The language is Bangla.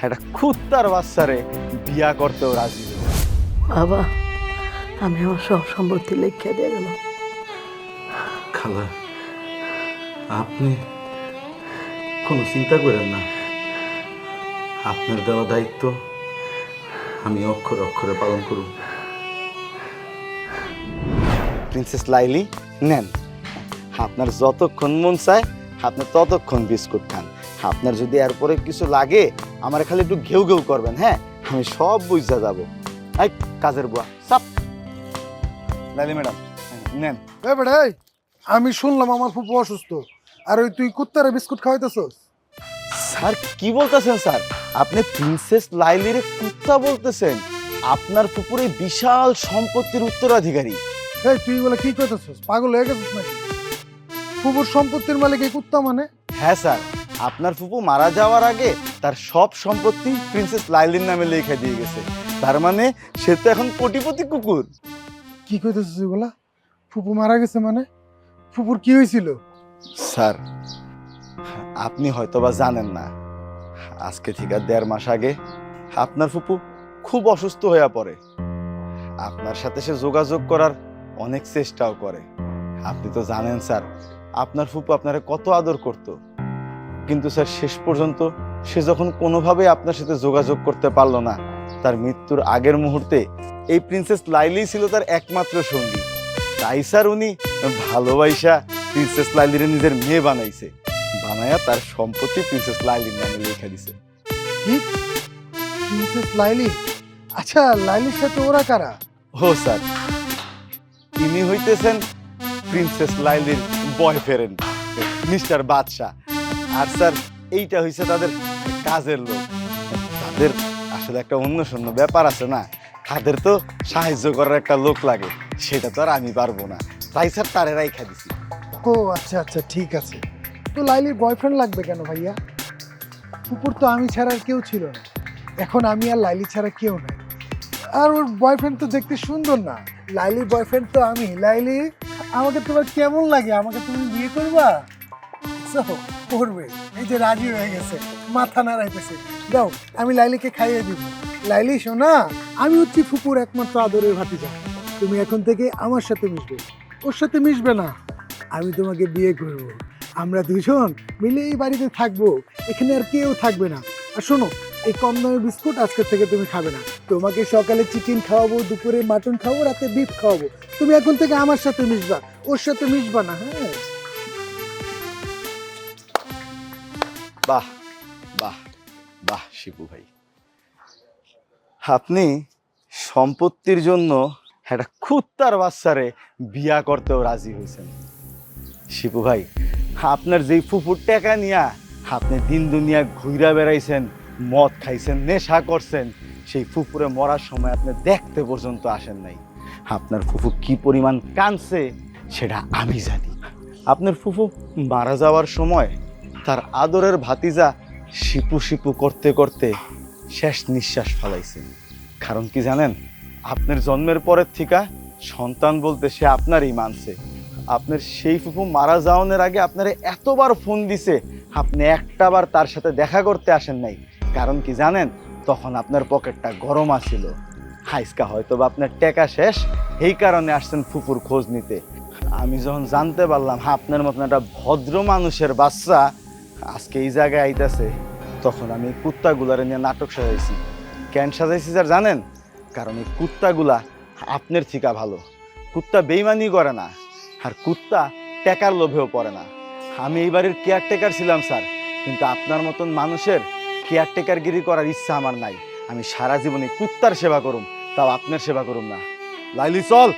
একটা কুত্তার বাচ্চারে বিয়া করতেও রাজি হইল। বাবা, আমি আমার সব সম্পত্তি লিখে দিয়ে গেলাম। খালা, আপনি কোনো চিন্তা করেন না। আপনার দেওয়া দায়িত্ব আমি অক্ষরে অক্ষরে পালন করব। প্রিন্সেস লাইলি নেন, আপনার যতক্ষণ মন চায় আপনি ততক্ষণ বিস্কুট খান। আপনার যদি এরপরে কিছু লাগে আমার খালি একটু ঘেউ ঘেউ করবেন, হ্যাঁ, আমি সব বুঝা যাব। এই কাজের বুয়া সাপ। লাইলি ম্যাডাম নেন। এ বেটা, এই, আমি শুনলাম আমার ফুপু অসুস্থ, আর ওই তুই কুত্তারে বিস্কুট খাওয়াইতেছস? স্যার কি বলতেছেন স্যার? আপনি প্রিন্সেস লাইলির কুত্তা বলতেছেন? আপনার ফুপুর এই বিশাল সম্পত্তির উত্তরাধিকারী। এই তুই বলে কি কইতেছস? পাগল হয়ে গেছিস নাকি? ফুপুর সম্পত্তির মালিক এই কুত্তা মানে? হ্যাঁ স্যার, আপনার ফুপু মারা যাওয়ার আগে তার সব সম্পত্তি প্রিন্সেস লাইলির নামে লেখা দিয়ে গেছে। তার মানে সে তো এখন কোটিপতি কুকুর। কি কইতেছস এগুলা? ফুপু মারা গেছে মানে? ফুপুর কি হয়েছিল? স্যার আপনি হয়তোবা জানেন না, আজকে থেকে 1.5 মাস আগে আপনার ফুপু খুব অসুস্থ হয়ে পড়ে। আপনার সাথে সে যোগাযোগ করার অনেক চেষ্টাও করে। আপনি তো জানেন স্যার, আপনার ফুপু আপনারে কত আদর করত, কিন্তু স্যার শেষ পর্যন্ত সে যখন কোনোভাবে আপনার সাথে যোগাযোগ করতে পারলো না, তার মৃত্যুর আগের মুহূর্তে এই প্রিন্সেস লাইলি ছিল তার একমাত্র সঙ্গী। তাই স্যার উনি ভালোবাসা প্রিন্সেস লাইলিরে নিজের মেয়ে বানাইছে, বানায়া তার সম্পত্তি প্রিন্সেস লাইলির নামে লিখে দিছে। কি? প্রিন্সেস লাইলি? আচ্ছা, লাইলির সাথে ওরা কারা? ও স্যার, ইনি হইতেছেন প্রিন্সেস লাইলির বয়ফ্রেন্ড মিস্টার বাদশাহ। আর স্যার এইটা হইছে তাদের কাজের লোক। তাদের আসলে একটা অন্য শূন্য ব্যাপার আছে না, তাদের তো সাহায্য করার একটা লোক লাগে, সেটা তো আর আমি পারবো না, তাই স্যার তারে রাইখা দিছি। ও আচ্ছা আচ্ছা, ঠিক আছে। তো লাইলির বয়ফ্রেন্ড লাগবে কেন ভাইয়া? ফুপুর তো আমি ছাড়া আর কেউ ছিল না, এখন আমি আর লাইলি ছাড়া কেউ নাই। আর ওর বয়ফ্রেন্ড তো দেখতে সুন্দর না, লাইলির বয়ফ্রেন্ড তো আমি। লাইলি, আমাকে তোমার কেমন লাগে? আমাকে তুমি বিয়ে করবা? So, করবে। এই যে রাজি হয়ে গেছে, মাথা নাড়াইতেছে। দাও, আমি লাইলিকে খাইয়ে দিব। লাইলি শোনা, আমি হচ্ছি ফুপুর একমাত্র আদরের ভাতিজা। তুমি এখন থেকে আমার সাথে মিশবে, ওর সাথে মিশবে না। আমি তোমাকে বিয়ে করব, আমরা দুজন মিলে এই বাড়িতে থাকবো, এখানে আর কেউ থাকবে না। আর শোনো, এই কম দামের বিস্কুট আজকের থেকে তুমি খাবে না। তোমাকে সকালে চিকেন খাওয়াবো, দুপুরে মাটন খাওয়াবো, রাতে বিফ খাওয়াবো। তুমি এখন থেকে আমার সাথে মিশবা, ওর সাথে মিশবা না। হ্যাঁ, বাহ বাহ বাহ শিপু ভাই, আপনি সম্পত্তির জন্য একটা কুত্তার বাচ্চারে বিয়া করতেও রাজি হয়েছেন। শিপু ভাই, আপনার যেই ফুফুর টাকা নিয়া আপনি দিন দুনিয়া ঘুরা বেড়াইছেন, মদ খাইছেন, নেশা করছেন, সেই ফুফুরে মরার সময় আপনি দেখতে পর্যন্ত আসেন নাই। আপনার ফুফু কি পরিমাণ কাঁদছে সেটা আমি জানি। আপনার ফুফু মারা যাওয়ার সময় তার আদরের ভাতিজা শিপু শিপু করতে করতে শেষ নিঃশ্বাস ফেলাইছে। কারণ কি জানেন, আপনার জন্মের পরের থেকে সন্তান বলতে সে আপনারই মানছে। আপনার সেই ফুফু মারা যাওয়ার আগে আপনারে এতবার ফোন দিছে, আপনি একটাবার তার সাথে দেখা করতে আসেন নাই। কারণ কি জানেন, তখন আপনার পকেটটা গরম আছিল। হাইসকা হয়তো বা আপনার টাকা শেষ, এই কারণে আসছেন ফুফুর খোঁজ নিতে। আমি যখন জানতে পারলাম আপনার মতন একটা ভদ্র মানুষের বাচ্চা আজকে এই জায়গায় আইতাছে, তখন আমি এই কুত্তাগুলারে নিয়ে নাটক সাজাইছি। কেন সাজাইছি স্যার জানেন? কারণ এই কুত্তাগুলা আপনার থিকা ভালো। কুত্তা বেইমানি করে না, আর কুত্তা টেকার লোভেও পড়ে না। আমি এই বাড়ির কেয়ারটেকার ছিলাম স্যার, কিন্তু আপনার মতন মানুষের কেয়ারটেকারগিরি করার ইচ্ছা আমার নাই। আমি সারা জীবনে কুত্তার সেবা করুম, তাও আপনার সেবা করুম না। লাইলি চল।